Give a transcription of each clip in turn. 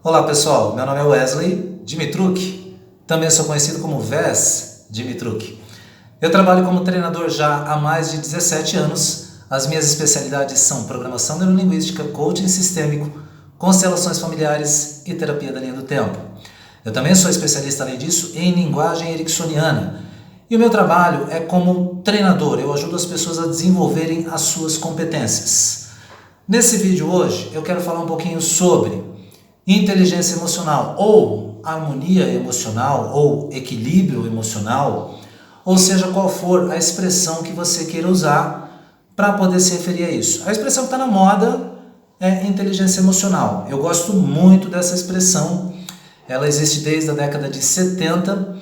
Olá pessoal, meu nome é Wesley Dimitruk, também sou conhecido como Wes Dimitruk. Eu trabalho como treinador já há mais de 17 anos. As minhas especialidades são programação neurolinguística, coaching sistêmico, constelações familiares e terapia da linha do tempo. Eu também sou especialista, além disso, em linguagem ericksoniana. E o meu trabalho é como treinador, eu ajudo as pessoas a desenvolverem as suas competências. Nesse vídeo hoje eu quero falar um pouquinho sobre inteligência emocional, ou harmonia emocional, ou equilíbrio emocional, ou seja qual for a expressão que você queira usar para poder se referir a isso. A expressão que está na moda é inteligência emocional. Eu gosto muito dessa expressão, ela existe desde a década de 70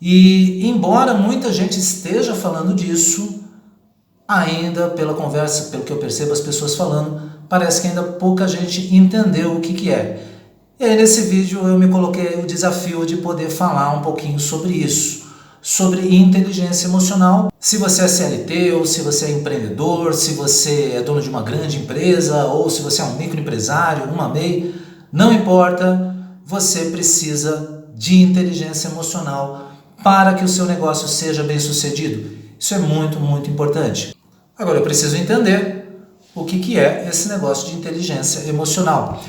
e, embora muita gente esteja falando disso, ainda pela conversa, pelo que eu percebo as pessoas falando, parece que ainda pouca gente entendeu o que é. E aí nesse vídeo eu me coloquei o desafio de poder falar um pouquinho sobre isso, sobre inteligência emocional. Se você é CLT, ou se você é empreendedor, se você é dono de uma grande empresa, ou se você é um microempresário, uma MEI, não importa, você precisa de inteligência emocional para que o seu negócio seja bem sucedido. Isso é muito, muito importante. Agora eu preciso entender o que é esse negócio de inteligência emocional.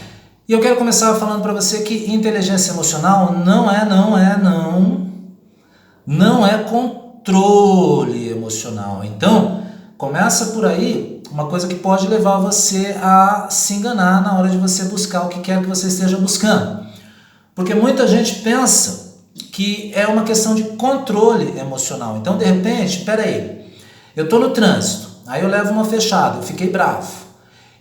E eu quero começar falando para você que inteligência emocional não é controle emocional. Então, começa por aí uma coisa que pode levar você a se enganar na hora de você buscar o que quer que você esteja buscando. Porque muita gente pensa que é uma questão de controle emocional. Então, de repente, peraí, eu estou no trânsito, aí eu levo uma fechada, eu fiquei bravo.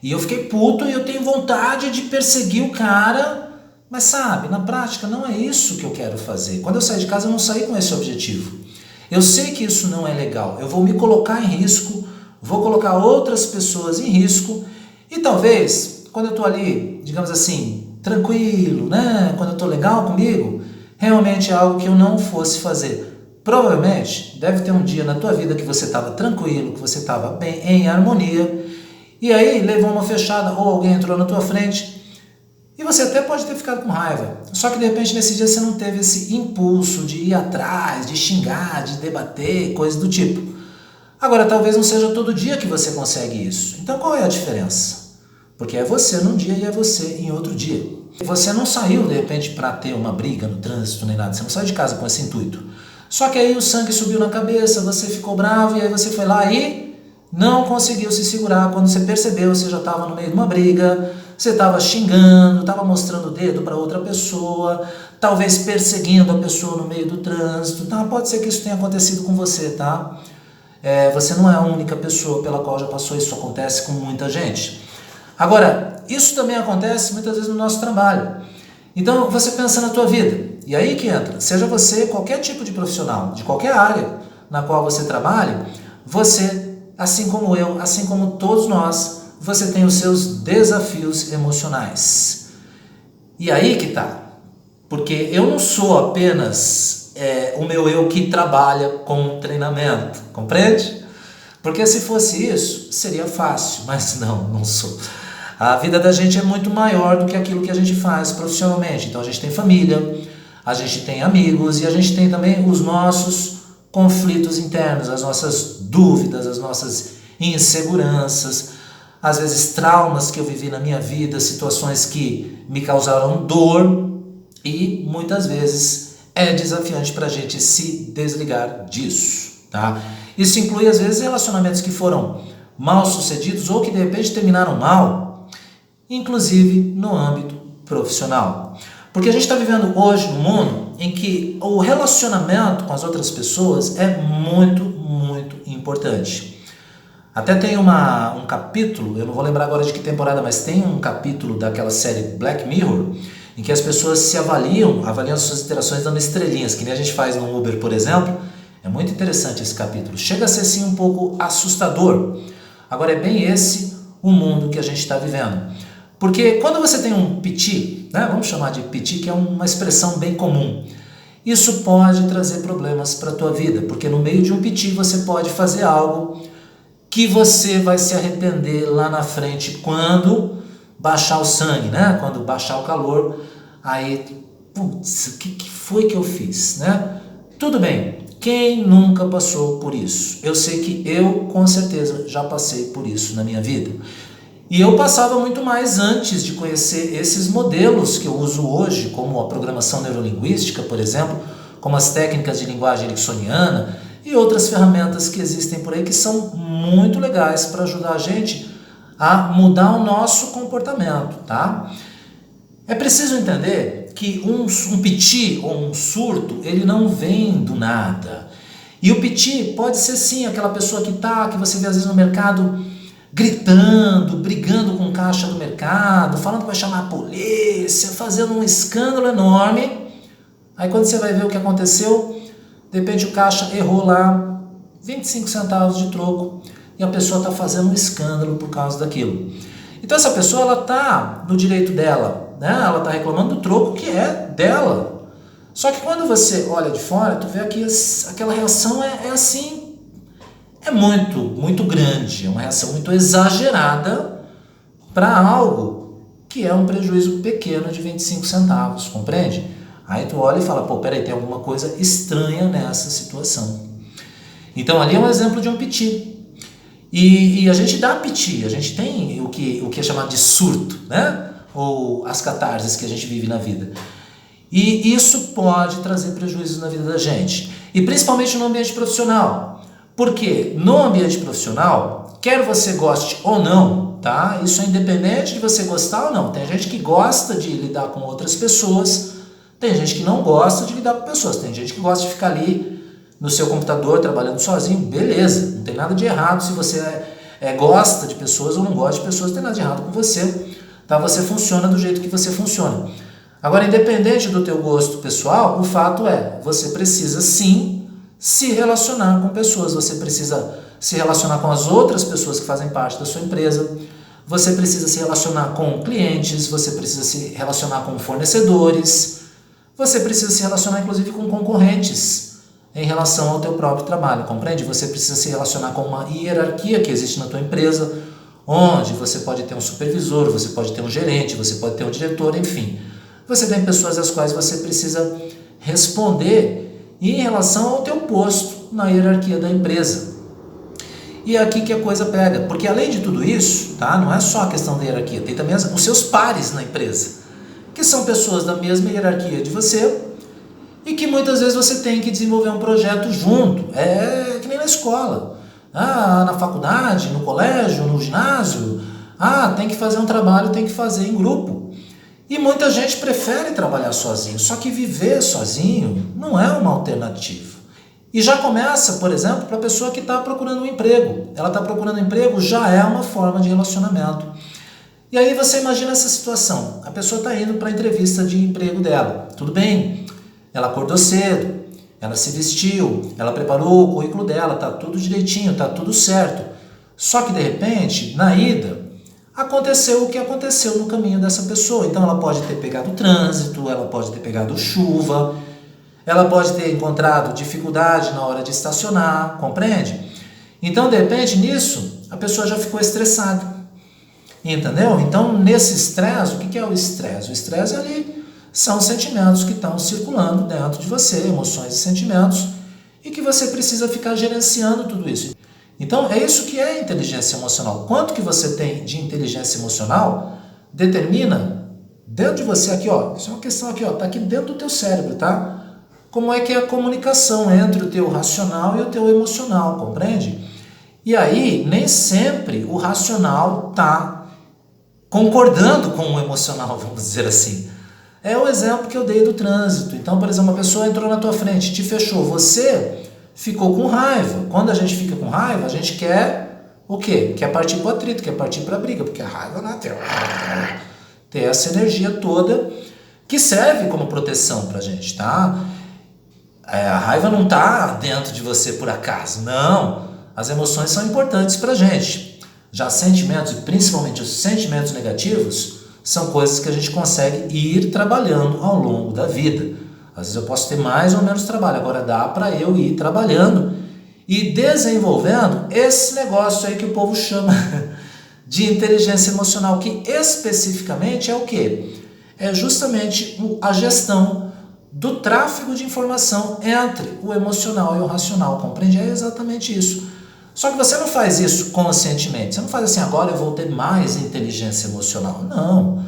E eu fiquei puto e eu tenho vontade de perseguir o cara, mas sabe, na prática não é isso que eu quero fazer. Quando eu saí de casa eu não saí com esse objetivo. Eu sei que isso não é legal, eu vou me colocar em risco, vou colocar outras pessoas em risco e talvez, quando eu estou ali, digamos assim, tranquilo, né? Quando eu estou legal comigo, realmente é algo que eu não fosse fazer. Provavelmente deve ter um dia na tua vida que você estava tranquilo, que você estava bem, em harmonia, e aí levou uma fechada ou alguém entrou na tua frente e você até pode ter ficado com raiva. Só que de repente nesse dia você não teve esse impulso de ir atrás, de xingar, de debater, coisas do tipo. Agora talvez não seja todo dia que você consegue isso. Então qual é a diferença? Porque é você num dia e é você em outro dia. Você não saiu de repente para ter uma briga no trânsito nem nada. Você não saiu de casa com esse intuito. Só que aí o sangue subiu na cabeça, você ficou bravo e aí você foi lá e não conseguiu se segurar. Quando você percebeu, você já estava no meio de uma briga, você estava xingando, estava mostrando o dedo para outra pessoa, talvez perseguindo a pessoa no meio do trânsito. Tá? Pode ser que isso tenha acontecido com você, tá? Você não é a única pessoa pela qual já passou, isso acontece com muita gente. Agora, isso também acontece muitas vezes no nosso trabalho. Então, você pensa na tua vida, e aí que entra, seja você qualquer tipo de profissional, de qualquer área na qual você trabalha, você, assim como eu, assim como todos nós, você tem os seus desafios emocionais. E aí que tá. Porque eu não sou apenas o meu eu que trabalha com treinamento, compreende? Porque se fosse isso, seria fácil, mas não sou. A vida da gente é muito maior do que aquilo que a gente faz profissionalmente. Então a gente tem família, a gente tem amigos e a gente tem também os nossos conflitos internos, as nossas dúvidas, as nossas inseguranças, às vezes traumas que eu vivi na minha vida, situações que me causaram dor e muitas vezes é desafiante para a gente se desligar disso, tá? Isso inclui às vezes relacionamentos que foram mal sucedidos ou que de repente terminaram mal, inclusive no âmbito profissional. Porque a gente está vivendo hoje num mundo em que o relacionamento com as outras pessoas é muito, muito importante. Até tem um capítulo, eu não vou lembrar agora de que temporada, mas tem um capítulo daquela série Black Mirror, em que as pessoas se avaliam suas interações dando estrelinhas, que nem a gente faz no Uber, por exemplo. É muito interessante esse capítulo. Chega a ser sim um pouco assustador. Agora é bem esse o mundo que a gente está vivendo. Porque quando você tem um piti, né, vamos chamar de piti, que é uma expressão bem comum, isso pode trazer problemas para a tua vida, porque no meio de um piti você pode fazer algo que você vai se arrepender lá na frente quando baixar o sangue, né? Quando baixar o calor, Aí, putz, o que foi que eu fiz, né? Tudo bem, quem nunca passou por isso? Eu sei que eu, com certeza, já passei por isso na minha vida. E eu passava muito mais antes de conhecer esses modelos que eu uso hoje, como a programação neurolinguística, por exemplo, como as técnicas de linguagem ericksoniana e outras ferramentas que existem por aí que são muito legais para ajudar a gente a mudar o nosso comportamento, tá? É preciso entender que um piti ou um surto, ele não vem do nada. E o piti pode ser sim aquela pessoa que você vê às vezes no mercado gritando, brigando com o caixa do mercado, falando que vai chamar a polícia, fazendo um escândalo enorme. Aí quando você vai ver o que aconteceu, de repente o caixa errou lá 25 centavos de troco e a pessoa está fazendo um escândalo por causa daquilo. Então essa pessoa, ela está no direito dela, né? Ela está reclamando do troco que é dela. Só que quando você olha de fora, tu vê que aquela reação é assim, é muito grande, é uma reação muito exagerada para algo que é um prejuízo pequeno de 25 centavos, compreende? Aí tu olha e fala, pô, peraí, tem alguma coisa estranha nessa situação. Então ali é um exemplo de um piti. E a gente dá piti, a gente tem o que é chamado de surto, né? Ou as catarses que a gente vive na vida. E isso pode trazer prejuízos na vida da gente. E principalmente no ambiente profissional. Porque no ambiente profissional, quer você goste ou não, tá? Isso é independente de você gostar ou não. Tem gente que gosta de lidar com outras pessoas, tem gente que não gosta de lidar com pessoas, tem gente que gosta de ficar ali no seu computador trabalhando sozinho, beleza, não tem nada de errado se você gosta de pessoas ou não gosta de pessoas, não tem nada de errado com você, tá? Você funciona do jeito que você funciona. Agora, independente do teu gosto pessoal, o fato é, você precisa sim se relacionar com pessoas, você precisa se relacionar com as outras pessoas que fazem parte da sua empresa, você precisa se relacionar com clientes, você precisa se relacionar com fornecedores, você precisa se relacionar inclusive com concorrentes em relação ao teu próprio trabalho, compreende? Você precisa se relacionar com uma hierarquia que existe na tua empresa, onde você pode ter um supervisor, você pode ter um gerente, você pode ter um diretor, enfim. Você tem pessoas às quais você precisa responder em relação ao teu posto na hierarquia da empresa. E é aqui que a coisa pega, porque além de tudo isso, tá, não é só a questão da hierarquia, tem também os seus pares na empresa, que são pessoas da mesma hierarquia de você e que muitas vezes você tem que desenvolver um projeto junto. É que nem na escola, na faculdade, no colégio, no ginásio, tem que fazer um trabalho, tem que fazer em grupo. E muita gente prefere trabalhar sozinho, só que viver sozinho não é uma alternativa. E já começa, por exemplo, para a pessoa que está procurando um emprego. Ela está procurando um emprego, já é uma forma de relacionamento. E aí você imagina essa situação. A pessoa está indo para a entrevista de emprego dela. Tudo bem, ela acordou cedo, ela se vestiu, ela preparou o currículo dela, está tudo direitinho, está tudo certo. Só que de repente, na ida, aconteceu o que aconteceu no caminho dessa pessoa. Então ela pode ter pegado trânsito, ela pode ter pegado chuva, ela pode ter encontrado dificuldade na hora de estacionar, compreende? Então, de repente, nisso, a pessoa já ficou estressada. Entendeu? Então, nesse estresse, o que é o estresse? O estresse ali são sentimentos que estão circulando dentro de você, emoções e sentimentos, e que você precisa ficar gerenciando tudo isso. Então, é isso que é inteligência emocional. Quanto que você tem de inteligência emocional determina dentro de você aqui, ó. Isso é uma questão aqui, ó, tá aqui dentro do teu cérebro, tá? Como é que é a comunicação entre o teu racional e o teu emocional, compreende? E aí, nem sempre o racional tá concordando com o emocional, vamos dizer assim. É o exemplo que eu dei do trânsito. Então, por exemplo, uma pessoa entrou na tua frente, te fechou, você ficou com raiva. Quando a gente fica com raiva, a gente quer o quê? Quer partir para o atrito, quer partir para a briga, porque a raiva não tem essa energia toda que serve como proteção para a gente, tá? A raiva não está dentro de você por acaso, não. As emoções são importantes para a gente. Já sentimentos, e principalmente os sentimentos negativos, são coisas que a gente consegue ir trabalhando ao longo da vida. Às vezes eu posso ter mais ou menos trabalho, agora dá para eu ir trabalhando e desenvolvendo esse negócio aí que o povo chama de inteligência emocional, que especificamente é o quê? é justamente a gestão do tráfego de informação entre o emocional e o racional, compreende? É exatamente isso. Só que você não faz isso conscientemente, você não faz assim, agora eu vou ter mais inteligência emocional. Não,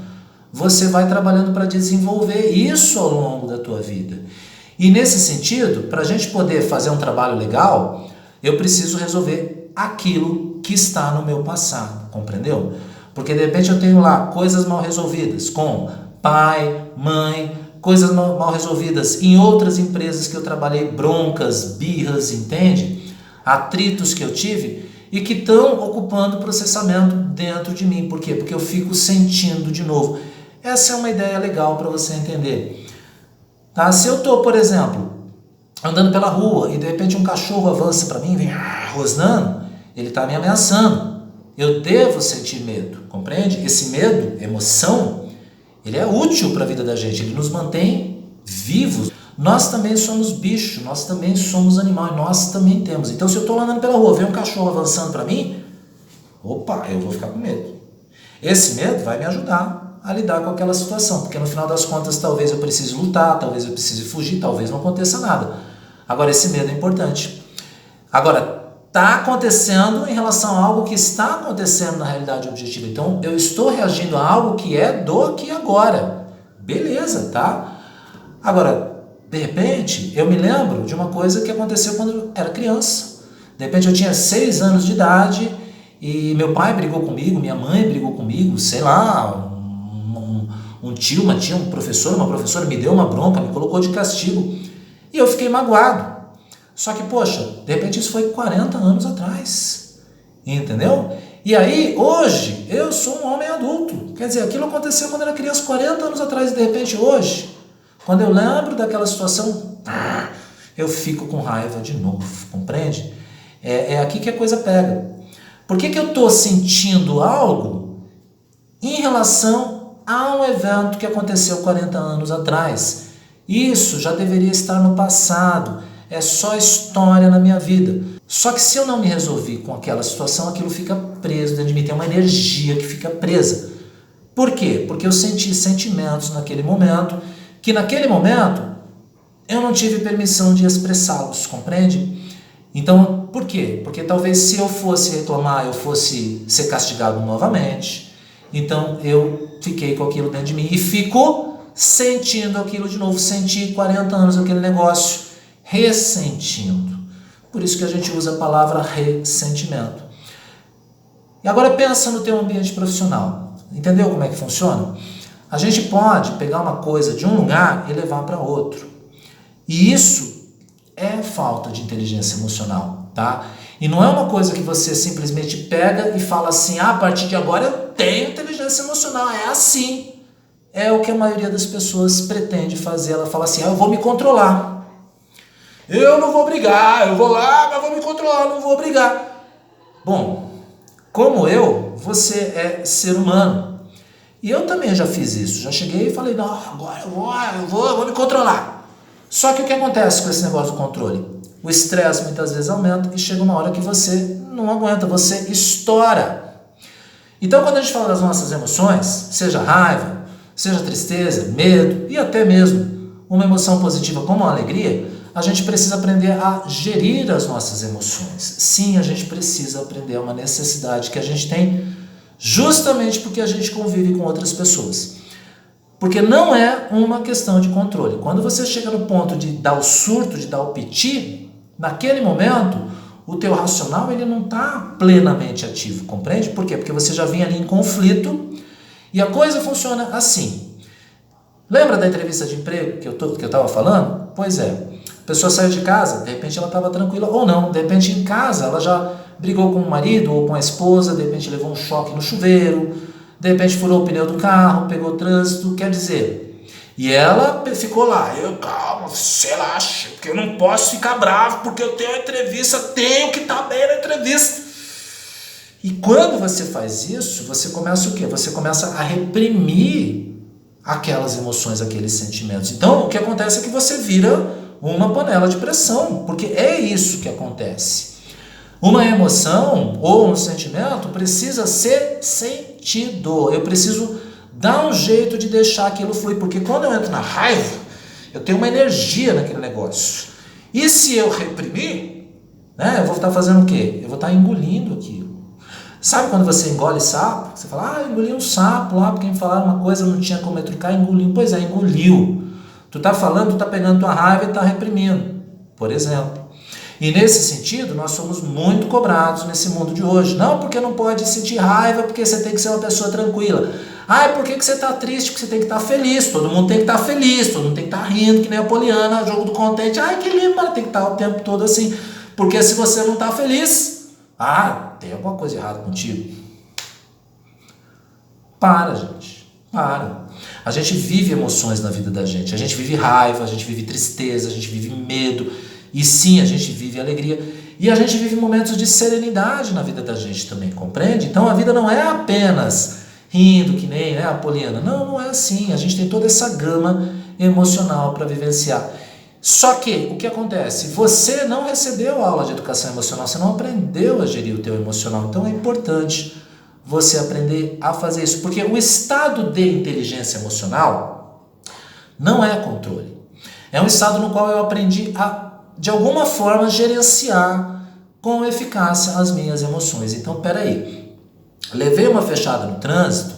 você vai trabalhando para desenvolver isso ao longo da tua vida. E nesse sentido, para a gente poder fazer um trabalho legal, eu preciso resolver aquilo que está no meu passado, compreendeu? Porque de repente eu tenho lá coisas mal resolvidas com pai, mãe, coisas mal resolvidas em outras empresas que eu trabalhei, broncas, birras, entende? Atritos que eu tive e que estão ocupando o processamento dentro de mim. Por quê? Porque eu fico sentindo de novo. Essa é uma ideia legal para você entender. Tá? Se eu estou, por exemplo, andando pela rua e de repente um cachorro avança para mim, vem rosnando, ele está me ameaçando. Eu devo sentir medo, compreende? Esse medo, emoção, ele é útil para a vida da gente, ele nos mantém vivos. Nós também somos bicho, nós também somos animal, nós também temos. Então se eu estou andando pela rua, vem um cachorro avançando para mim, opa, eu vou ficar com medo. Esse medo vai me ajudar a lidar com aquela situação, porque no final das contas talvez eu precise lutar, talvez eu precise fugir, talvez não aconteça nada. Agora esse medo é importante. Agora, está acontecendo em relação a algo que está acontecendo na realidade objetiva. Então, eu estou reagindo a algo que é do aqui e agora. Beleza, tá? Agora, de repente, eu me lembro de uma coisa que aconteceu quando eu era criança. De repente, eu tinha 6 anos de idade e meu pai brigou comigo, minha mãe brigou comigo, sei lá, um tio, uma tia, uma professora me deu uma bronca, me colocou de castigo. E eu fiquei magoado. Só que, poxa, de repente isso foi 40 anos atrás, entendeu? E aí, hoje, eu sou um homem adulto. Quer dizer, aquilo aconteceu quando eu era criança, 40 anos atrás, e de repente hoje, quando eu lembro daquela situação, eu fico com raiva de novo, compreende? É aqui que a coisa pega. Por que eu estou sentindo algo em relação a um evento que aconteceu 40 anos atrás? Isso já deveria estar no passado. É só história na minha vida. Só que se eu não me resolvi com aquela situação, aquilo fica preso dentro de mim. Tem uma energia que fica presa. Por quê? Porque eu senti sentimentos naquele momento, que naquele momento eu não tive permissão de expressá-los, compreende? Então, por quê? Porque talvez se eu fosse reclamar, eu fosse ser castigado novamente. Então eu fiquei com aquilo dentro de mim e fico sentindo aquilo de novo. Senti 40 anos aquele negócio. Ressentindo. Por isso que a gente usa a palavra ressentimento. E agora pensa no teu ambiente profissional. Entendeu como é que funciona? A gente pode pegar uma coisa de um lugar e levar para outro. E isso é falta de inteligência emocional, tá? E não é uma coisa que você simplesmente pega e fala assim, a partir de agora eu tenho inteligência emocional, é assim. É o que a maioria das pessoas pretende fazer. Ela fala assim, eu vou me controlar. Eu não vou brigar, eu vou lá, mas vou me controlar, não vou brigar. Bom, como você é ser humano. E eu também já fiz isso, já cheguei e falei, não, agora eu vou me controlar. Só que o que acontece com esse negócio do controle? O estresse muitas vezes aumenta e chega uma hora que você não aguenta, você estoura. Então quando a gente fala das nossas emoções, seja raiva, seja tristeza, medo e até mesmo uma emoção positiva como a alegria, a gente precisa aprender a gerir as nossas emoções. Sim, a gente precisa aprender, é uma necessidade que a gente tem justamente porque a gente convive com outras pessoas. Porque não é uma questão de controle. Quando você chega no ponto de dar o surto, de dar o piti, naquele momento, o teu racional ele não está plenamente ativo, compreende? Por quê? Porque você já vinha ali em conflito e a coisa funciona assim. Lembra da entrevista de emprego que eu estava falando? Pois é. A pessoa saiu de casa, de repente ela estava tranquila, ou não, de repente em casa ela já brigou com o marido ou com a esposa, de repente levou um choque no chuveiro, de repente furou o pneu do carro, pegou o trânsito, quer dizer, e ela ficou lá, calma, relaxa, porque eu não posso ficar bravo, porque eu tenho a entrevista, tenho que estar bem na entrevista. E quando você faz isso, você começa o quê? Você começa a reprimir aquelas emoções, aqueles sentimentos. Então, o que acontece é que você vira uma panela de pressão, porque é isso que acontece. Uma emoção ou um sentimento precisa ser sentido. Eu preciso Dá um jeito de deixar aquilo fluir, porque quando eu entro na raiva, eu tenho uma energia naquele negócio. E se eu reprimir, né, eu vou estar fazendo o quê? Eu vou estar engolindo aquilo. Sabe quando você engole sapo? Você fala, engoli um sapo lá, porque me falaram uma coisa, não tinha como trucar, engoliu. Pois é, engoliu. Tu tá falando, tu tá pegando tua raiva e tá reprimindo, por exemplo. E nesse sentido, nós somos muito cobrados nesse mundo de hoje. Não porque não pode sentir raiva, porque você tem que ser uma pessoa tranquila. Por que você está triste? Porque você tem que estar feliz. Todo mundo tem que estar feliz, todo mundo tem que estar rindo, que nem a Poliana, jogo do contente. Que lindo, mas tem que estar o tempo todo assim. Porque se você não está feliz, tem alguma coisa errada contigo. Para, gente. Para. A gente vive emoções na vida da gente. A gente vive raiva, a gente vive tristeza, a gente vive medo. E sim, a gente vive alegria. E a gente vive momentos de serenidade na vida da gente também, compreende? Então a vida não é apenas rindo, que nem a Poliana. Não é assim. A gente tem toda essa gama emocional para vivenciar. Só que, o que acontece? Você não recebeu aula de educação emocional, você não aprendeu a gerir o teu emocional. Então é importante você aprender a fazer isso. Porque o estado de inteligência emocional não é controle. É um estado no qual eu aprendi a, de alguma forma, gerenciar com eficácia as minhas emoções. Então, peraí. Levei uma fechada no trânsito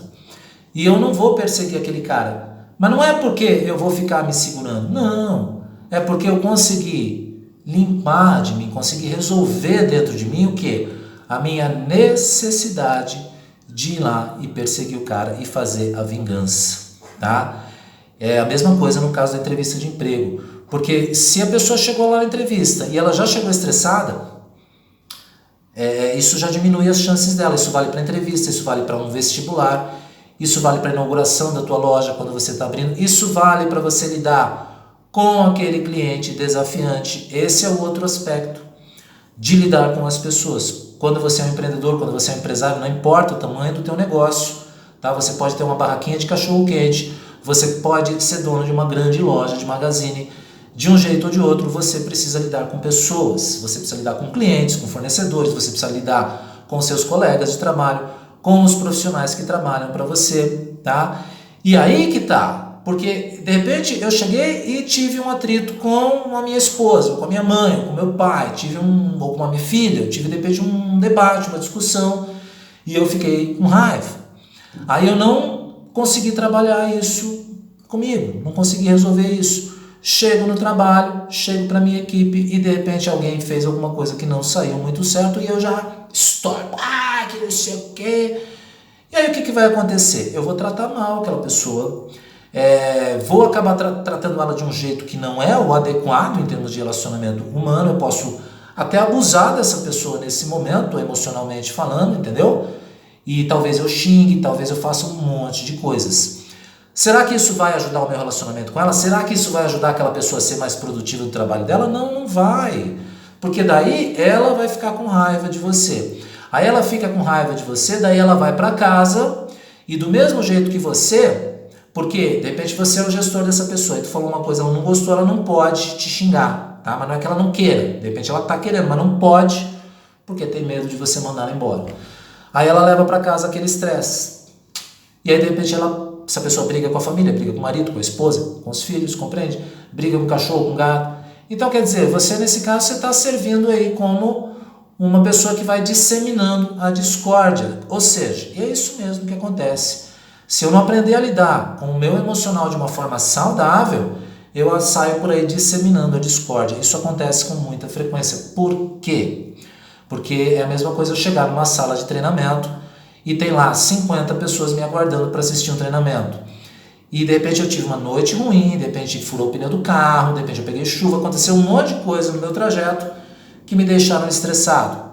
e eu não vou perseguir aquele cara. Mas não é porque eu vou ficar me segurando. Não. É porque eu consegui limpar de mim, consegui resolver dentro de mim o quê? A minha necessidade de ir lá e perseguir o cara e fazer a vingança, tá? É a mesma coisa no caso da entrevista de emprego. Porque se a pessoa chegou lá na entrevista e ela já chegou estressada, isso já diminui as chances dela. Isso vale para entrevista, isso vale para um vestibular, isso vale para a inauguração da tua loja quando você está abrindo, isso vale para você lidar com aquele cliente desafiante. Esse é o outro aspecto de lidar com as pessoas. Quando você é um empreendedor, quando você é um empresário, não importa o tamanho do teu negócio, tá? Você pode ter uma barraquinha de cachorro-quente, você pode ser dono de uma grande loja de magazine. De um jeito ou de outro, você precisa lidar com pessoas, você precisa lidar com clientes, com fornecedores, você precisa lidar com seus colegas de trabalho, com os profissionais que trabalham para você, tá? E aí que tá, porque de repente eu cheguei e tive um atrito com a minha esposa, com a minha mãe, com meu pai, ou com a minha filha, eu tive de repente um debate, uma discussão, e eu fiquei com raiva. Aí eu não consegui trabalhar isso comigo, não consegui resolver isso. Chego no trabalho, chego para minha equipe e de repente alguém fez alguma coisa que não saiu muito certo e eu já estouro, que não sei o quê. E aí o que vai acontecer? Eu vou tratar mal aquela pessoa, vou acabar tratando ela de um jeito que não é o adequado em termos de relacionamento humano. Eu posso até abusar dessa pessoa nesse momento, emocionalmente falando, entendeu? E talvez eu xingue, talvez eu faça um monte de coisas. Será que isso vai ajudar o meu relacionamento com ela? Será que isso vai ajudar aquela pessoa a ser mais produtiva no trabalho dela? Não vai. Porque daí ela vai ficar com raiva de você. Aí ela fica com raiva de você, daí ela vai para casa e do mesmo jeito que você, porque de repente você é o gestor dessa pessoa e tu falou uma coisa, ela não gostou, ela não pode te xingar, tá? Mas não é que ela não queira. De repente ela tá querendo, mas não pode porque tem medo de você mandar ela embora. Aí ela leva para casa aquele estresse. E aí de repente essa pessoa briga com a família, briga com o marido, com a esposa, com os filhos, compreende? Briga com o cachorro, com o gato. Então, quer dizer, você nesse caso, você está servindo aí como uma pessoa que vai disseminando a discórdia. Ou seja, é isso mesmo que acontece. Se eu não aprender a lidar com o meu emocional de uma forma saudável, eu saio por aí disseminando a discórdia. Isso acontece com muita frequência. Por quê? Porque é a mesma coisa eu chegar numa sala de treinamento e tem lá 50 pessoas me aguardando para assistir um treinamento. E de repente eu tive uma noite ruim, de repente furou o pneu do carro, de repente eu peguei chuva, aconteceu um monte de coisa no meu trajeto que me deixaram estressado.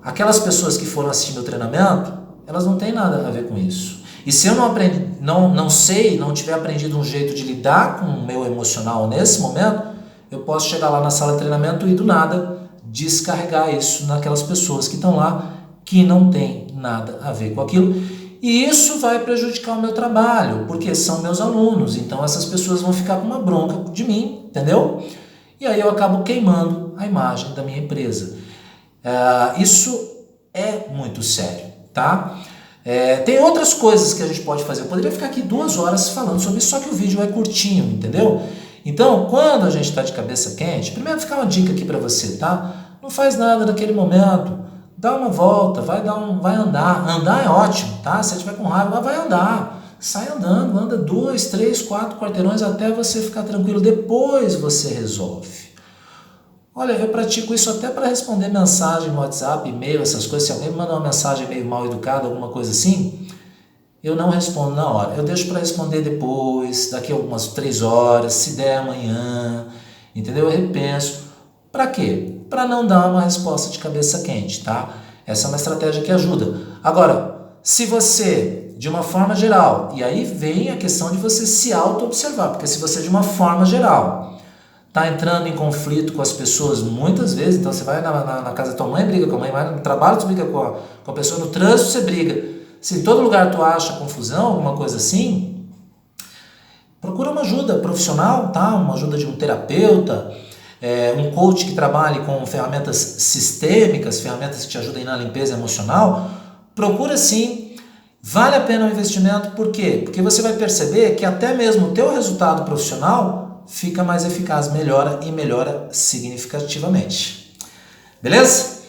Aquelas pessoas que foram assistir meu treinamento, elas não têm nada a ver com isso. E se eu não aprendi, não tiver aprendido um jeito de lidar com o meu emocional nesse momento, eu posso chegar lá na sala de treinamento e do nada descarregar isso naquelas pessoas que estão lá, que não tem nada a ver com aquilo. E isso vai prejudicar o meu trabalho, porque são meus alunos, então essas pessoas vão ficar com uma bronca de mim, entendeu? E aí eu acabo queimando a imagem da minha empresa. Isso é muito sério, tá? Tem outras coisas que a gente pode fazer. Eu poderia ficar aqui 2 horas falando sobre isso, só que o vídeo é curtinho, entendeu? Então, quando a gente está de cabeça quente, primeiro ficar uma dica aqui para você, tá? Não faz nada naquele momento, dá uma volta, vai andar. Andar é ótimo, tá? Se você estiver com raiva, vai andar. Sai andando, anda 2, 3, 4 quarteirões até você ficar tranquilo. Depois você resolve. Olha, eu pratico isso até para responder mensagem no WhatsApp, e-mail, essas coisas. Se alguém me mandar uma mensagem meio mal educada, alguma coisa assim, eu não respondo na hora. Eu deixo para responder depois, daqui a umas 3 horas, se der amanhã, entendeu? Eu repenso. Para quê? Para não dar uma resposta de cabeça quente, tá? Essa é uma estratégia que ajuda. Agora, se você, de uma forma geral, e aí vem a questão de você se auto-observar, porque se você, de uma forma geral, está entrando em conflito com as pessoas muitas vezes, então você vai na casa da tua mãe, briga com a mãe, vai no trabalho, tu briga com a pessoa, no trânsito você briga. Se em todo lugar tu acha confusão, alguma coisa assim, procura uma ajuda profissional, tá? Uma ajuda de um terapeuta, um coach que trabalhe com ferramentas sistêmicas, ferramentas que te ajudem na limpeza emocional. Procura sim, vale a pena o investimento, por quê? Porque você vai perceber que até mesmo o teu resultado profissional fica mais eficaz, melhora e melhora significativamente. Beleza?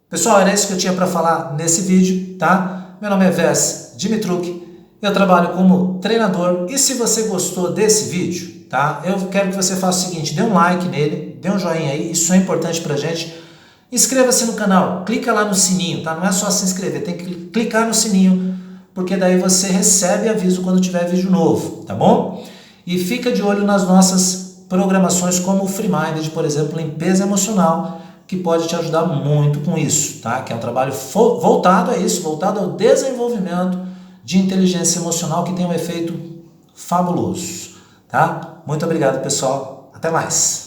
Pessoal, era isso que eu tinha para falar nesse vídeo, tá? Meu nome é Wes Dimitruk, eu trabalho como treinador e se você gostou desse vídeo, tá? Eu quero que você faça o seguinte, dê um like nele, dê um joinha aí, isso é importante pra gente. Inscreva-se no canal, clica lá no sininho, tá? Não é só se inscrever, tem que clicar no sininho, porque daí você recebe aviso quando tiver vídeo novo, tá bom? E fica de olho nas nossas programações como o Free Minded, por exemplo, limpeza emocional, que pode te ajudar muito com isso, tá? Que é um trabalho voltado a isso, voltado ao desenvolvimento de inteligência emocional, que tem um efeito fabuloso, tá? Muito obrigado, pessoal. Até mais.